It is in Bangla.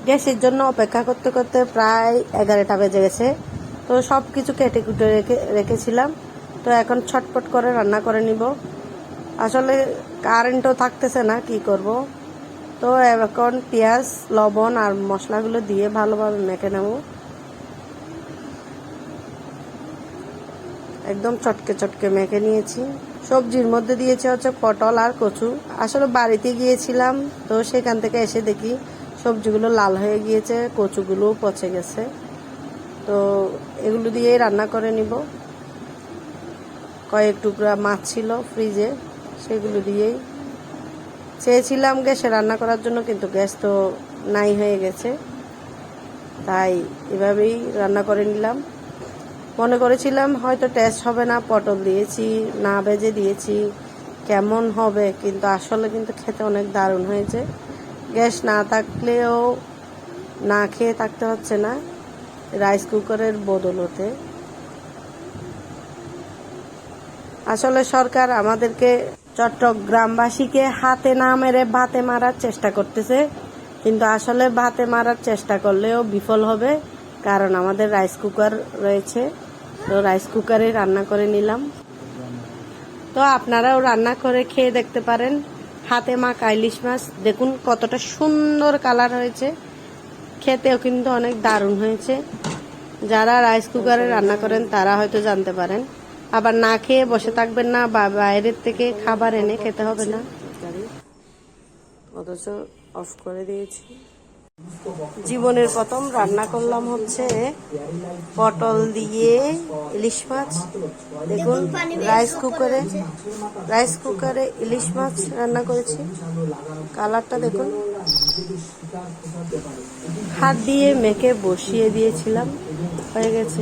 গ্যাসের জন্য অপেক্ষা করতে করতে প্রায় 11টা বেজে গেছে। তো সব কিছু কেটে কুটে রেখেছিলাম। তো এখন ছটপট করে রান্না করে নিব। আসলে কারেন্টও থাকতেছে না, কি করব। তো এখন পেঁয়াজ, লবণ আর মশলাগুলো দিয়ে ভালোভাবে মেখে নেব। একদম চটকে চটকে মেখে নিয়েছি। সবজির মধ্যে দিয়েছি হচ্ছে পটল আর কচু। আসলে বাড়িতে গিয়েছিলাম, তো সেখান থেকে এসে দেখি সবজিগুলো লাল হয়ে গিয়েছে, কচুগুলো পচে গেছে। তো এগুলো দিয়েই রান্না করে নিব। কয়েক টুকরা মাছ ছিল ফ্রিজে, সেগুলো দিয়েই চেয়েছিলাম গ্যাসে রান্না করার জন্য, কিন্তু গ্যাস তো নাই হয়ে গেছে। তাই এভাবেই রান্না করে নিলাম। মনে করেছিলাম হয়তো টেস্ট হবে না, পটল দিয়েছি, না ভেজে দিয়েছি, কেমন হবে, কিন্তু আসলে কিন্তু খেতে অনেক দারুণ হয়েছে। গ্যাস না থাকলেও না খেয়ে থাকতে হচ্ছে না রাইস কুকারের বদলতে। আসলে সরকার আমাদেরকে, চট্টগ্রামবাসীকে হাতে না মেরে ভাতে মারার চেষ্টা করতেছে, কিন্তু আসলে ভাতে মারার চেষ্টা করলেও বিফল হবে, কারণ আমাদের রাইস কুকার রয়েছে। তো রাইস কুকারে রান্না করে নিলাম। তো আপনারাও রান্না করে খেয়ে দেখতে পারেন। হাতে মাখা ইলিশ মাছ দেখুন কতটা সুন্দর কালার হয়েছে, খেতেও কিন্তু অনেক দারুণ হয়েছে। যারা রাইস কুকারে রান্না করেন তারা হয়তো জানতে পারেন। আবার না খেয়ে বসে থাকবেন না, বা বাইরের থেকে খাবার এনে খেতে হবে না। অথচ অফ করে দিয়েছি। জীবনের প্রথম রান্না করলাম হচ্ছে পটল দিয়ে ইলিশ মাছ। দেখুন রাইস কুকারে ইলিশ মাছ রান্না করেছি। কালারটা দেখুন। হাত দিয়ে মেখে বসিয়ে দিয়েছিলাম, হয়ে গেছে।